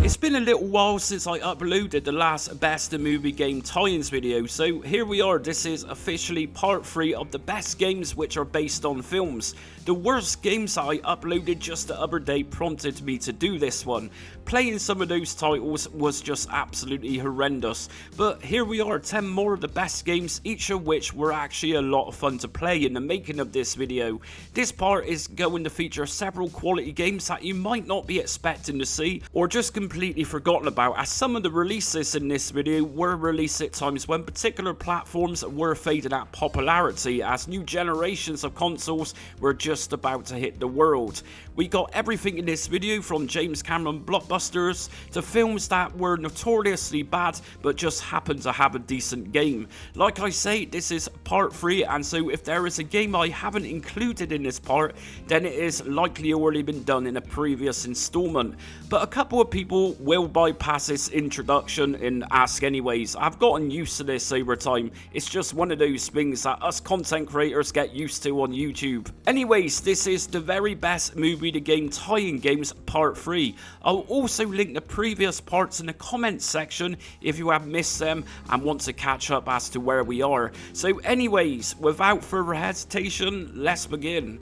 It's been a little while since I uploaded the last Best in Movie Game Tie-ins video, so here we are. This is officially part 3 of the best games which are based on films. The worst games that I uploaded just the other day prompted me to do this one. Playing some of those titles was just absolutely horrendous, but here we are, 10 more of the best games, each of which were actually a lot of fun to play in the making of this video. This part is going to feature several quality games that you might not be expecting to see, or just completely forgotten about, as some of the releases in this video were released at times when particular platforms were fading at popularity, as new generations of consoles were just about to hit the world. We got everything in this video, from James Cameron blockbusters to films that were notoriously bad but just happened to have a decent game. Like I say, this is part 3, and so if there is a game I haven't included in this part, then it is likely already been done in a previous installment. But a couple of people will bypass this introduction and ask anyways. I've gotten used to this over time. It's just one of those things that us content creators get used to on YouTube. Anyways, this is the very best movie to game tie-in games part 3. I'll also link the previous parts in the comments section if you have missed them and want to catch up as to where we are. So anyways, without further hesitation, let's begin.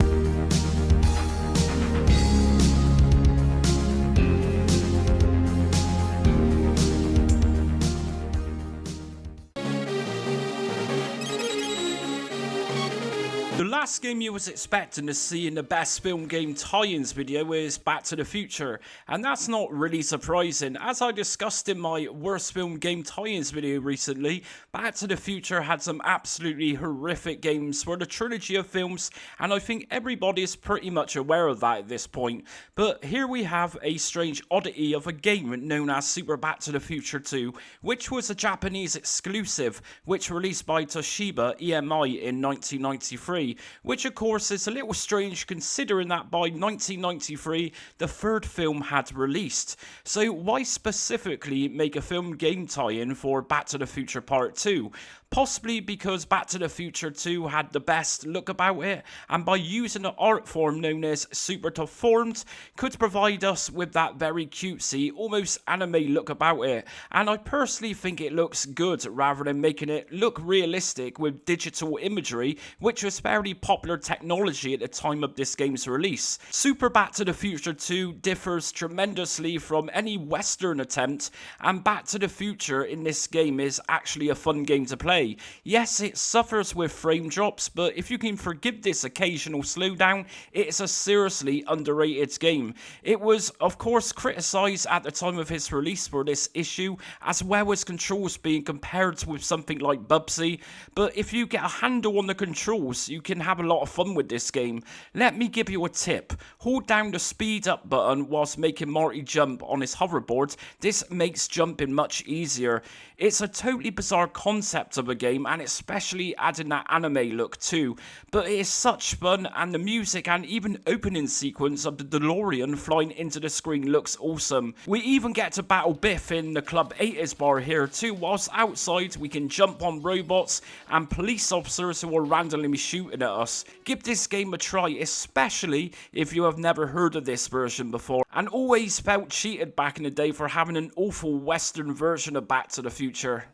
The last game you was expecting to see in the best film game tie-ins video is Back to the Future, and that's not really surprising. As I discussed in my worst film game tie-ins video recently, Back to the Future had some absolutely horrific games for the trilogy of films, and I think everybody is pretty much aware of that at this point. But here we have a strange oddity of a game known as Super Back to the Future 2, which was a Japanese exclusive, which released by Toshiba EMI in 1993. Which of course is a little strange considering that by 1993 the third film had released. So why specifically make a film game tie-in for Back to the Future Part 2? Possibly because Back to the Future 2 had the best look about it, and by using an art form known as Super Deformed, could provide us with that very cutesy, almost anime look about it. And I personally think it looks good rather than making it look realistic with digital imagery, which was fairly popular technology at the time of this game's release. Super Back to the Future 2 differs tremendously from any Western attempt, and Back to the Future in this game is actually a fun game to play. Yes, it suffers with frame drops, but if you can forgive this occasional slowdown, it is a seriously underrated game. It was, of course, criticised at the time of its release for this issue, as well as controls being compared with something like Bubsy, but if you get a handle on the controls, you can have a lot of fun with this game. Let me give you a tip. Hold down the speed up button whilst making Marty jump on his hoverboard. This makes jumping much easier. It's a totally bizarre concept of a game, and especially adding that anime look too, but it is such fun, and the music and even opening sequence of the DeLorean flying into the screen looks awesome. We even get to battle Biff in the Club 80s bar here too, whilst outside we can jump on robots and police officers who are randomly shooting at us. Give this game a try, especially if you have never heard of this version before and always felt cheated back in the day for having an awful Western version of Back to the Future.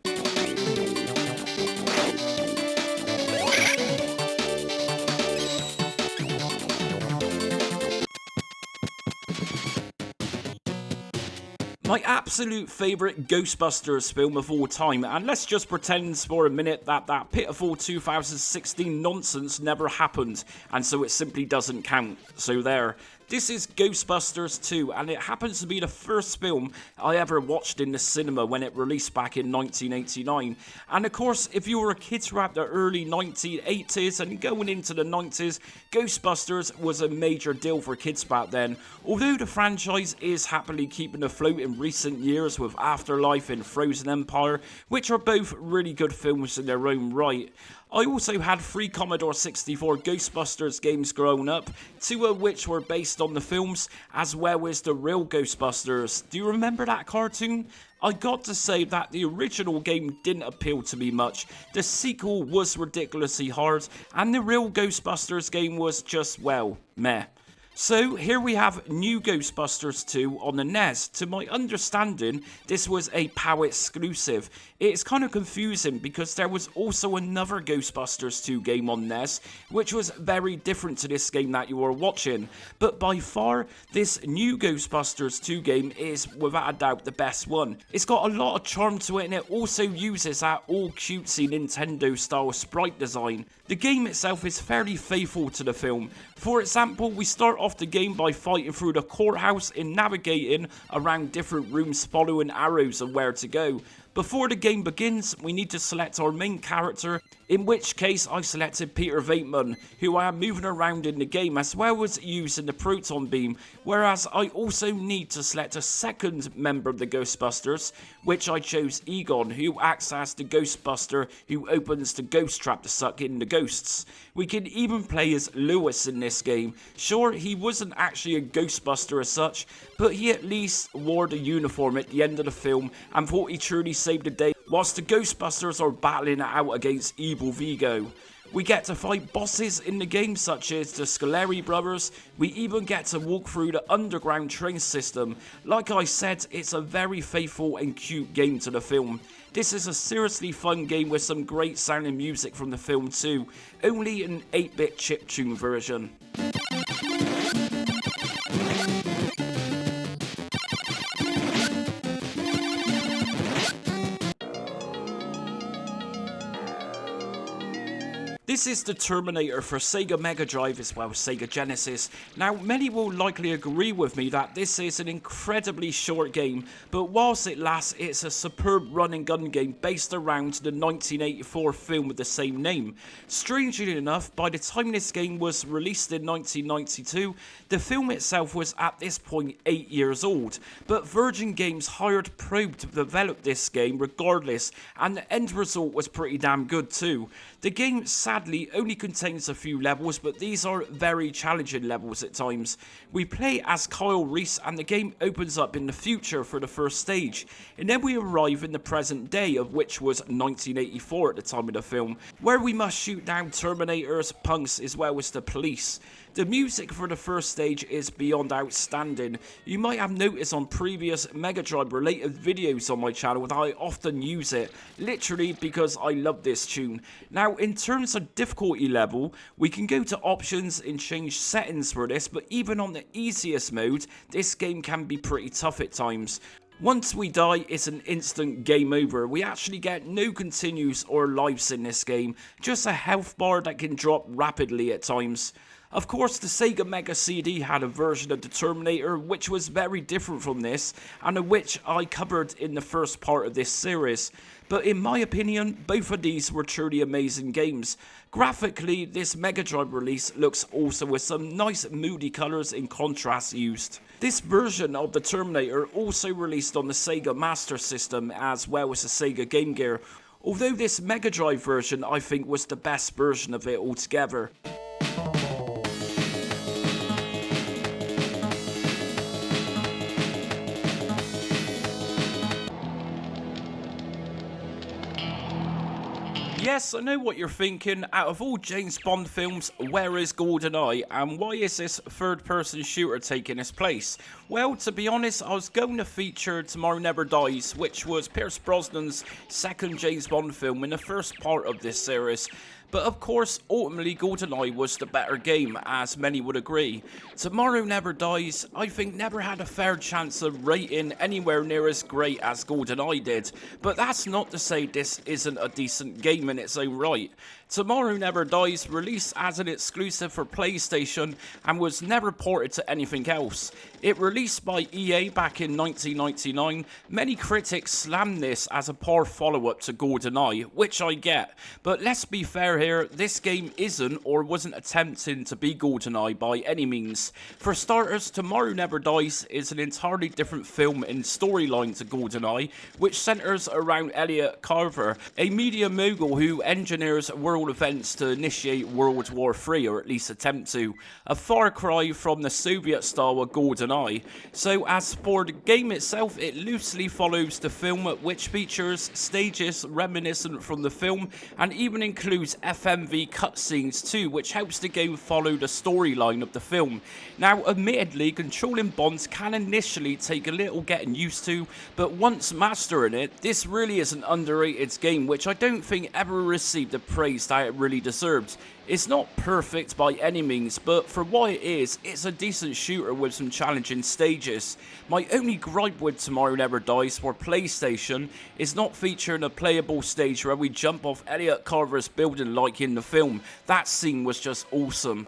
My absolute favourite Ghostbusters film of all time, and let's just pretend for a minute that that pitiful 2016 nonsense never happened, and so it simply doesn't count. So there. This is Ghostbusters 2, and it happens to be the first film I ever watched in the cinema when it released back in 1989. And of course, if you were a kid throughout the early 1980s and going into the 90s, Ghostbusters was a major deal for kids back then. Although the franchise is happily keeping afloat in recent years with Afterlife and Frozen Empire, which are both really good films in their own right. I also had 3 Commodore 64 Ghostbusters games growing up, 2 of which were based on the films, as well as the real Ghostbusters. Do you remember that cartoon? I got to say that the original game didn't appeal to me much, the sequel was ridiculously hard, and the real Ghostbusters game was just, well, meh. So here we have New Ghostbusters 2 on the NES. To my understanding, this was a PAL exclusive. It's kind of confusing because there was also another Ghostbusters 2 game on NES, which was very different to this game that you are watching. But by far, this New Ghostbusters 2 game is without a doubt the best one. It's got a lot of charm to it, and it also uses that all cutesy Nintendo style sprite design. The game itself is fairly faithful to the film. For example, we start off the game by fighting through the courthouse and navigating around different rooms following arrows of where to go. Before the game begins, we need to select our main character, in which case I selected Peter Venkman, who I am moving around in the game as well as using the proton beam, whereas I also need to select a second member of the Ghostbusters, which I chose Egon, who acts as the Ghostbuster who opens the ghost trap to suck in the ghosts. We can even play as Lewis in this game. Sure, he wasn't actually a Ghostbuster as such, but he at least wore the uniform at the end of the film and thought he truly saved the day whilst the Ghostbusters are battling it out against evil Vigo. We get to fight bosses in the game such as the Scoleri brothers. We even get to walk through the underground train system. Like I said, it's a very faithful and cute game to the film. This is a seriously fun game with some great sounding music from the film too, only an 8-bit chiptune version. This is the Terminator for Sega Mega Drive as well as Sega Genesis. Now, many will likely agree with me that this is an incredibly short game, but whilst it lasts, it's a superb run and gun game based around the 1984 film with the same name. Strangely enough, by the time this game was released in 1992, the film itself was at this point 8 years old, but Virgin Games hired Probe to develop this game regardless, and the end result was pretty damn good too. The game sadly only contains a few levels, but these are very challenging levels at times. We play as Kyle Reese and the game opens up in the future for the first stage, and then we arrive in the present day, of which was 1984 at the time of the film, where we must shoot down Terminators, punks as well as the police. The music for the first stage is beyond outstanding. You might have noticed on previous Mega Drive related videos on my channel that I often use it, literally because I love this tune. Now, in terms of difficulty level, we can go to options and change settings for this, but even on the easiest mode, this game can be pretty tough at times. Once we die, it's an instant game over. We actually get no continues or lives in this game, just a health bar that can drop rapidly at times. Of course, the Sega Mega CD had a version of the Terminator which was very different from this, and which I covered in the first part of this series. But in my opinion, both of these were truly amazing games. Graphically, this Mega Drive release looks awesome with some nice moody colours and contrast used. This version of the Terminator also released on the Sega Master System as well as the Sega Game Gear, although this Mega Drive version I think was the best version of it altogether. Yes, I know what you're thinking. Out of all James Bond films, where is GoldenEye, and why is this third-person shooter taking its place? Well, to be honest, I was going to feature Tomorrow Never Dies, which was Pierce Brosnan's second James Bond film in the first part of this series. But of course, ultimately GoldenEye was the better game, as many would agree. Tomorrow Never Dies, I think, never had a fair chance of rating anywhere near as great as GoldenEye did. But that's not to say this isn't a decent game in its own right. Tomorrow Never Dies released as an exclusive for PlayStation and was never ported to anything else. It released by EA back in 1999. Many critics slammed this as a poor follow-up to GoldenEye, which I get. But let's be fair here, this game isn't or wasn't attempting to be GoldenEye by any means. For starters, Tomorrow Never Dies is an entirely different film and storyline to GoldenEye, which centers around Elliot Carver, a media mogul who engineers world world events to initiate World War III, or at least attempt to, a far cry from the Soviet style of GoldenEye. So as for the game itself, it loosely follows the film, which features stages reminiscent from the film and even includes FMV cutscenes too, which helps the game follow the storyline of the film. Now admittedly, controlling bonds can initially take a little getting used to, but once mastering it, this really is an underrated game which I don't think ever received the praise that it really deserves. It's not perfect by any means, but for what it is, it's a decent shooter with some challenging stages. My only gripe with Tomorrow Never Dies for PlayStation is not featuring a playable stage where we jump off Elliot Carver's building like in the film. That scene was just awesome.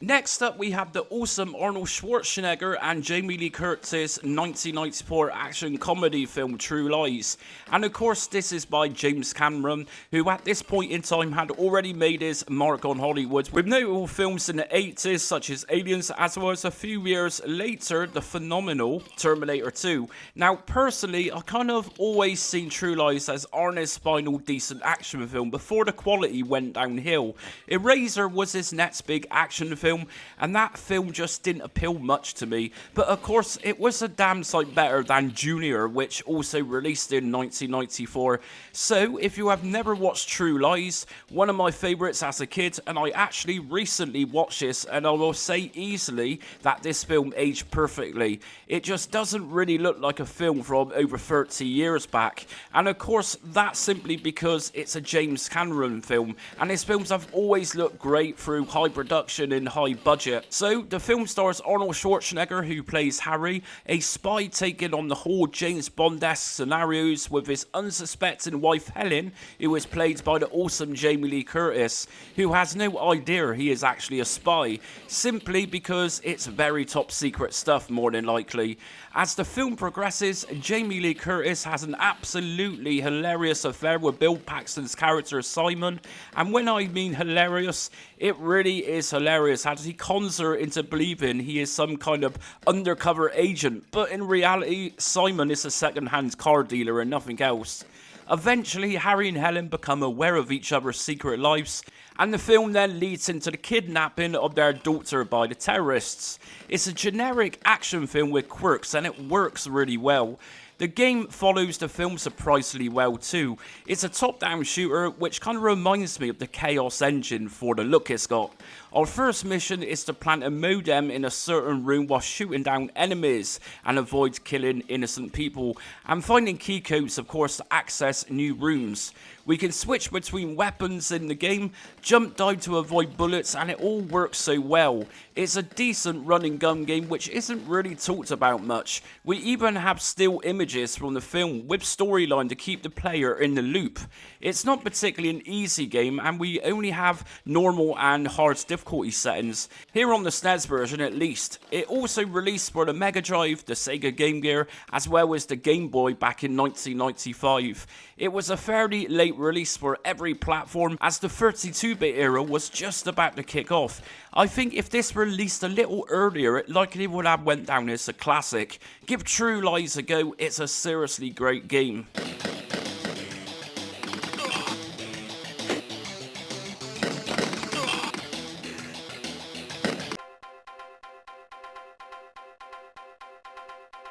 Next up, we have the awesome Arnold Schwarzenegger and Jamie Lee Curtis 1994 action comedy film True Lies. And of course, this is by James Cameron, who at this point in time had already made his mark on Hollywood with notable films in the 80s such as Aliens, as well as a few years later, the phenomenal Terminator 2. Now, personally, I kind of always seen True Lies as Arnold's final decent action film before the quality went downhill. Eraser was his next big action film, and that film just didn't appeal much to me, but of course it was a damn sight better than Junior, which also released in 1994. So if you have never watched True Lies, one of my favourites as a kid, and I actually recently watched this, and I will say easily that this film aged perfectly. It just doesn't really look like a film from over 30 years back, and of course that's simply because it's a James Cameron film, and his films have always looked great through high production and high budget. So the film stars Arnold Schwarzenegger, who plays Harry, a spy taking on the whole James Bond-esque scenarios with his unsuspecting wife Helen, who is played by the awesome Jamie Lee Curtis, who has no idea he is actually a spy, simply because it's very top secret stuff more than likely. As the film progresses, Jamie Lee Curtis has an absolutely hilarious affair with Bill Paxton's character Simon, and when I mean hilarious, it really is hilarious as he cons her into believing he is some kind of undercover agent, but in reality, Simon is a second-hand car dealer and nothing else. Eventually, Harry and Helen become aware of each other's secret lives, and the film then leads into the kidnapping of their daughter by the terrorists. It's a generic action film with quirks, and it works really well. The game follows the film surprisingly well too. It's a top-down shooter which kind of reminds me of the Chaos Engine for the look it's got. Our first mission is to plant a modem in a certain room while shooting down enemies and avoid killing innocent people, and finding key codes of course to access new rooms. We can switch between weapons in the game, jump dive to avoid bullets, and it all works so well. It's a decent running gun game which isn't really talked about much. We even have still images from the film with storyline to keep the player in the loop. It's not particularly an easy game, and we only have normal and hard difficulty settings, here on the SNES version at least. It also released for the Mega Drive, the Sega Game Gear, as well as the Game Boy back in 1995. It was a fairly late release for every platform, as the 32-bit era was just about to kick off. I think if this released a little earlier, it likely would have went down as a classic. Give True Lies a go, it's a seriously great game.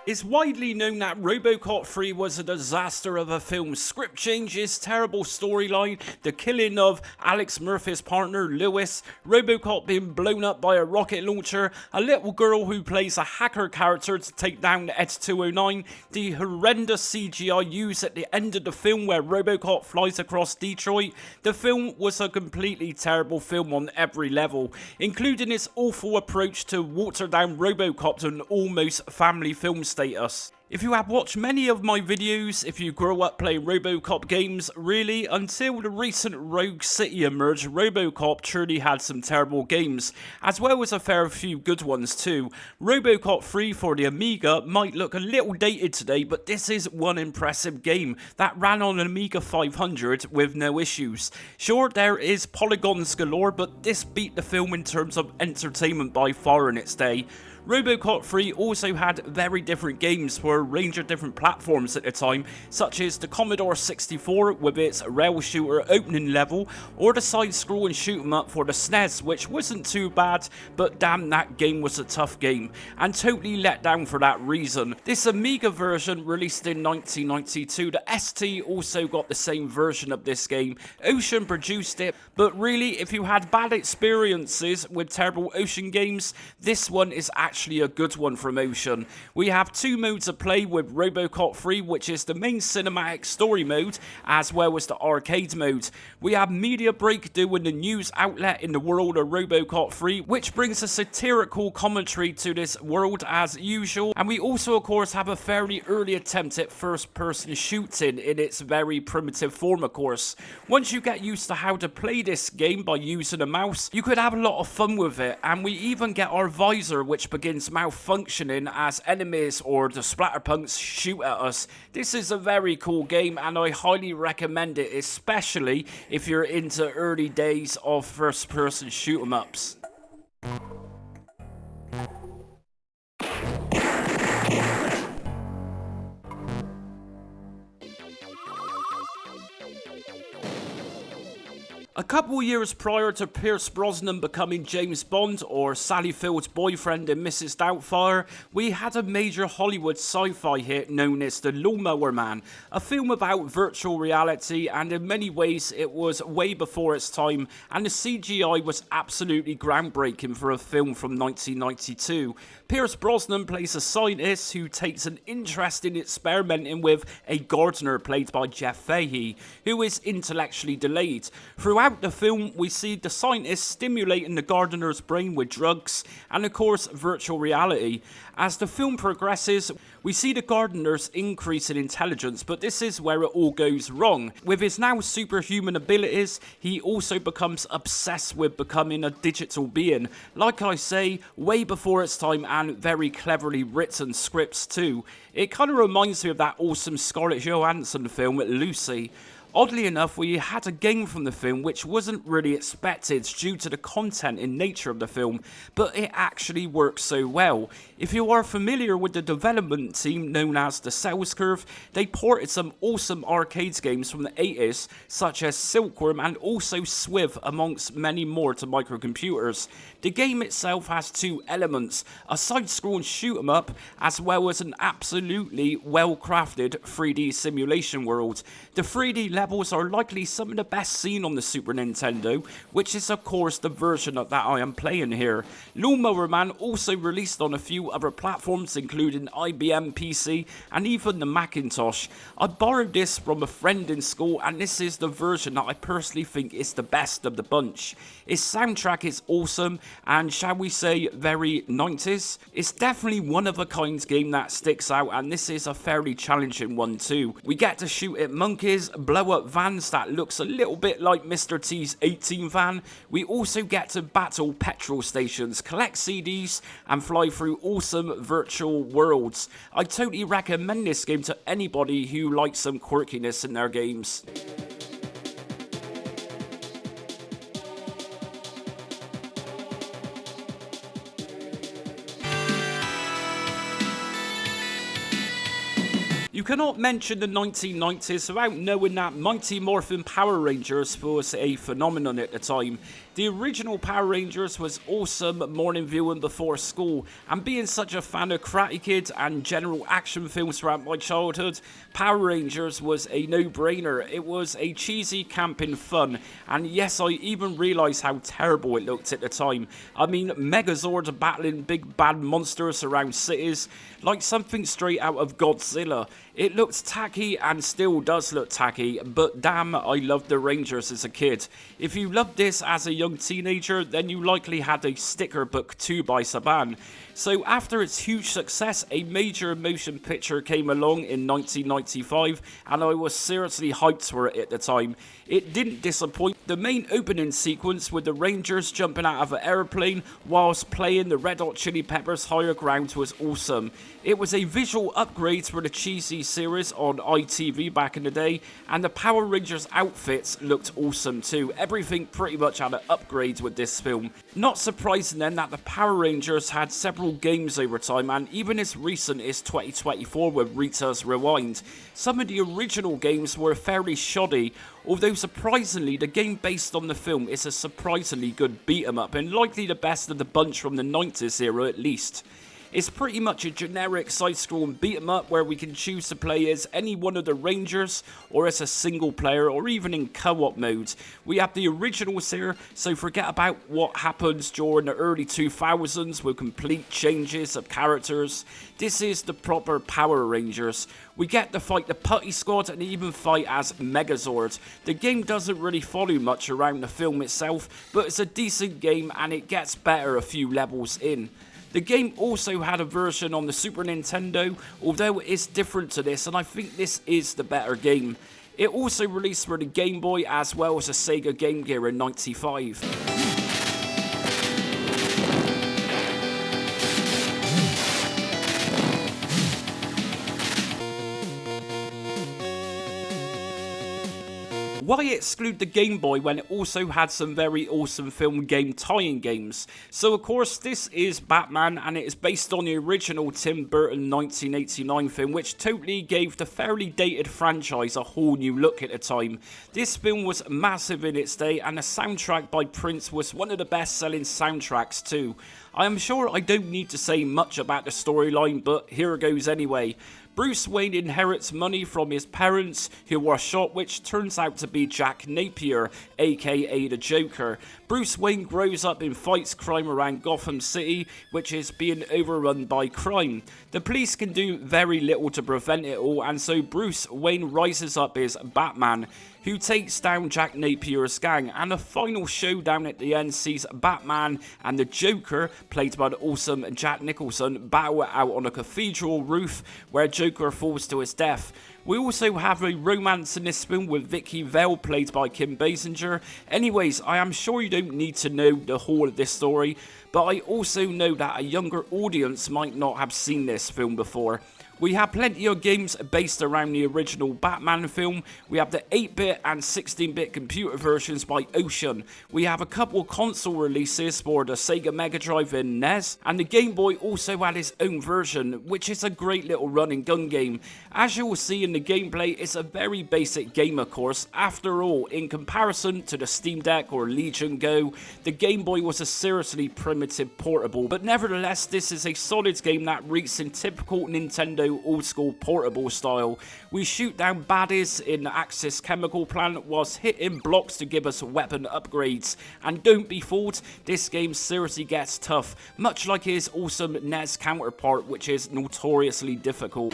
It's widely known that RoboCop 3 was a disaster of a film. Script changes, terrible storyline, the killing of Alex Murphy's partner Lewis, RoboCop being blown up by a rocket launcher, a little girl who plays a hacker character to take down Ed 209, the horrendous CGI used at the end of the film where RoboCop flies across Detroit. The film was a completely terrible film on every level, including its awful approach to water down RoboCop to an almost family film status. If you have watched many of my videos, if you grew up playing RoboCop games, really, until the recent Rogue City emerged, RoboCop truly had some terrible games, as well as a fair few good ones too. RoboCop 3 for the Amiga might look a little dated today, but this is one impressive game that ran on an Amiga 500 with no issues. Sure, there is polygons galore, but this beat the film in terms of entertainment by far in its day. RoboCop 3 also had very different games for a range of different platforms at the time, such as the Commodore 64 with its rail shooter opening level, or the side-scrolling shoot-'em-up for the SNES, which wasn't too bad, but damn, that game was a tough game, and totally let down for that reason. This Amiga version released in 1992, the ST also got the same version of this game. Ocean produced it, but really, if you had bad experiences with terrible Ocean games, this one is actually a good one from Ocean. We have two modes of play with RoboCop 3, which is the main cinematic story mode, as well as the arcade mode. We have Media Break doing the news outlet in the world of RoboCop 3, which brings a satirical commentary to this world as usual. And we also, of course, have a fairly early attempt at first-person shooting in its very primitive form, of course. Once you get used to how to play this game by using a mouse, you could have a lot of fun with it, and we even get our visor, which begins malfunctioning as enemies or the splatterpunks shoot at us. This is a very cool game, and I highly recommend it, especially if you're into early days of first-person shoot-'em-ups. A couple years prior to Pierce Brosnan becoming James Bond or Sally Field's boyfriend in Mrs. Doubtfire, we had a major Hollywood sci-fi hit known as The Lawnmower Man, a film about virtual reality, and in many ways it was way before its time, and the CGI was absolutely groundbreaking for a film from 1992. Pierce Brosnan plays a scientist who takes an interest in experimenting with a gardener played by Jeff Fahey, who is intellectually delayed. Throughout the film, we see the scientist stimulating the gardener's brain with drugs and, of course, virtual reality. As the film progresses, we see the gardener's increase in intelligence, but this is where it all goes wrong. With his now superhuman abilities, he also becomes obsessed with becoming a digital being. Like I say, way before its time, and very cleverly written scripts too. It kind of reminds me of that awesome Scarlett Johansson film, Lucy. Oddly enough, we had a game from the film which wasn't really expected due to the content and nature of the film, but it actually works so well. If you are familiar with the development team known as the Sales Curve, they ported some awesome arcade games from the 80s, such as Silkworm and also Swiv, amongst many more, to microcomputers. The game itself has two elements, a side-scrolling shoot-'em-up, as well as an absolutely well-crafted 3D simulation world. The 3D levels are likely some of the best seen on the Super Nintendo, which is of course the version that I am playing here. Lawnmower Man also released on a few other platforms, including IBM PC and even the Macintosh. I borrowed this from a friend in school, and this is the version that I personally think is the best of the bunch. Its soundtrack is awesome and, shall we say, very 90s. It's definitely one of a kind game that sticks out, and this is a fairly challenging one too. We get to shoot at monkeys, blow up vans that looks a little bit like Mr. T's 18 van. We also get to battle petrol stations, collect CDs, and fly through awesome virtual worlds. I totally recommend this game to anybody who likes some quirkiness in their games. You cannot mention the 1990s without knowing that Mighty Morphin Power Rangers was a phenomenon at the time. The original Power Rangers was awesome morning viewing before school, and being such a fan of Karate Kid and general action films throughout my childhood, Power Rangers was a no-brainer. It was a cheesy camping fun, and yes, I even realised how terrible it looked at the time. I mean, Megazords battling big bad monsters around cities, like something straight out of Godzilla. It looked tacky and still does look tacky, but damn, I loved the Rangers as a kid. If you loved this as a young young teenager, then you likely had a sticker book too by Saban. So after its huge success, a major motion picture came along in 1995, and I was seriously hyped for it at the time. It didn't disappoint. The main opening sequence with the Rangers jumping out of an airplane whilst playing the Red Hot Chili Peppers Higher Ground was awesome. It was a visual upgrade for the cheesy series on ITV back in the day, and the Power Rangers outfits looked awesome too. Everything pretty much had an upgrade with this film. Not surprising then that the Power Rangers had several games over time, and even as recent as 2024 with Rita's Rewind. Some of the original games were fairly shoddy, although surprisingly the game based on the film is a surprisingly good beat 'em up, and likely the best of the bunch from the 90s era at least. It's pretty much a generic side-scrolling beat-em-up where we can choose to play as any one of the Rangers, or as a single player, or even in co-op mode. We have the originals here, so forget about what happens during the early 2000s with complete changes of characters. This is the proper Power Rangers. We get to fight the Putty Squad and even fight as Megazord. The game doesn't really follow much around the film itself, but it's a decent game and it gets better a few levels in. The game also had a version on the Super Nintendo, although it is different to this, and I think this is the better game. It also released for the Game Boy as well as the Sega Game Gear in '95. Why exclude the Game Boy when it also had some very awesome film game tie-in games? So of course this is Batman, and it is based on the original Tim Burton 1989 film, which totally gave the fairly dated franchise a whole new look at the time. This film was massive in its day, and the soundtrack by Prince was one of the best selling soundtracks too. I am sure I don't need to say much about the storyline, but here goes anyway. Bruce Wayne inherits money from his parents, who were shot, which turns out to be Jack Napier, aka the Joker. Bruce Wayne grows up and fights crime around Gotham City, which is being overrun by crime. The police can do very little to prevent it all, and so Bruce Wayne rises up as Batman, who takes down Jack Napier's gang, and the final showdown at the end sees Batman and the Joker, played by the awesome Jack Nicholson, battle out on a cathedral roof where Joker falls to his death. We also have a romance in this film with Vicky Vale, played by Kim Basinger. Anyways, I am sure you don't need to know the whole of this story, but I also know that a younger audience might not have seen this film before. We have plenty of games based around the original Batman film. We have the 8-bit and 16-bit computer versions by Ocean. We have a couple console releases for the Sega Mega Drive and NES, and the Game Boy also had its own version, which is a great little run and gun game. As you will see in the gameplay, it's a very basic game of course. After all, in comparison to the Steam Deck or Legion Go, the Game Boy was a seriously primitive portable, but nevertheless this is a solid game that reeks in typical Nintendo old school portable style. We shoot down baddies in the Axis chemical plant whilst hitting blocks to give us weapon upgrades. And don't be fooled, this game seriously gets tough, much like his awesome NES counterpart, which is notoriously difficult.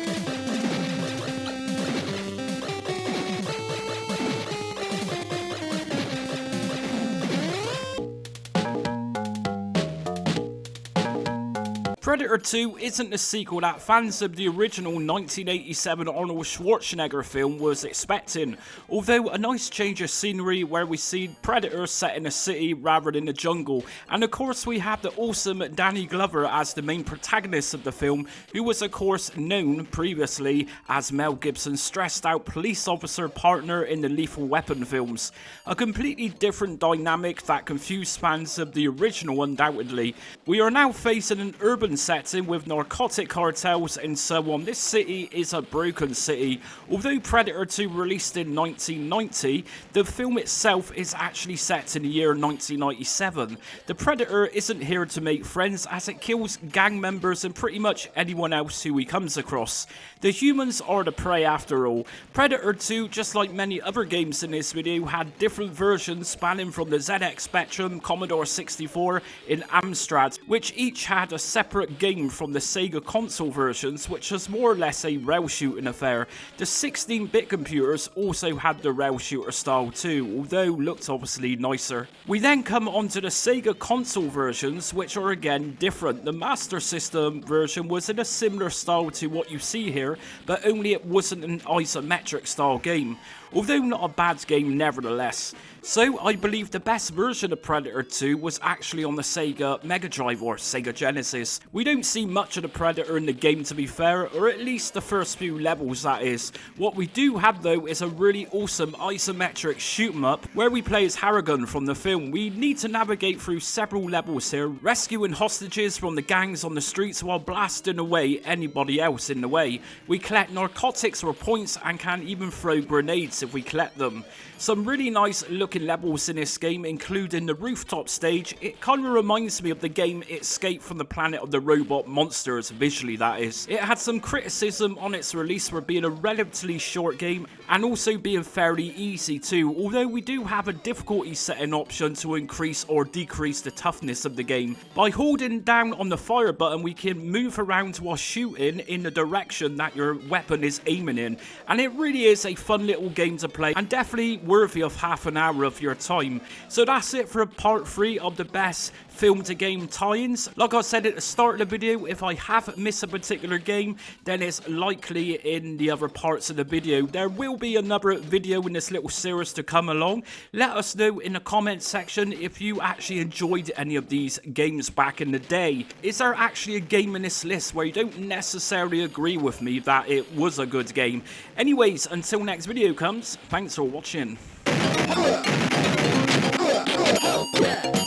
Predator 2 isn't the sequel that fans of the original 1987 Arnold Schwarzenegger film was expecting, although a nice change of scenery where we see Predator set in a city rather than the jungle, and of course we have the awesome Danny Glover as the main protagonist of the film, who was of course known previously as Mel Gibson's stressed out police officer partner in the Lethal Weapon films. A completely different dynamic that confused fans of the original undoubtedly. We are now facing an urban setting with narcotic cartels and so on. This city is a broken city. Although Predator 2 released in 1990, the film itself is actually set in the year 1997. The Predator isn't here to make friends, as it kills gang members and pretty much anyone else who he comes across. The humans are the prey after all. Predator 2, just like many other games in this video, had different versions spanning from the ZX Spectrum, Commodore 64 and Amstrad, which each had a separate game from the Sega console versions, which was more or less a rail shooting affair. The 16-bit computers also had the rail shooter style too, although looked obviously nicer. We then come onto the Sega console versions, which are again different. The Master System version was in a similar style to what you see here, but only it wasn't an isometric style game, although not a bad game nevertheless. So I believe the best version of Predator 2 was actually on the Sega Mega Drive or Sega Genesis. We don't see much of the Predator in the game, to be fair, or at least the first few levels, that is. What we do have though is a really awesome isometric shoot 'em up where we play as Harrigan from the film. We need to navigate through several levels here, rescuing hostages from the gangs on the streets while blasting away anybody else in the way. We collect narcotics or points and can even throw grenades if we collect them. Some really nice looking levels in this game, including the rooftop stage. It kind of reminds me of the game Escape from the Planet of the Robot Monsters, visually that is. It had some criticism on its release for being a relatively short game and also being fairly easy too, although we do have a difficulty setting option to increase or decrease the toughness of the game. By holding down on the fire button we can move around while shooting in the direction that your weapon is aiming in, and it really is a fun little game to play and definitely worthy of half an hour of your time. So that's it for part 3 of the best film to game tie-ins. Like I said at the start of the video, if I have missed a particular game, then it's likely in the other parts of the video. There will be another video in this little series to come along. Let us know in the comment section if you actually enjoyed any of these games back in the day. Is there actually a game in this list where you don't necessarily agree with me that it was a good game? Anyways, until next video comes, thanks for watching. Yeah.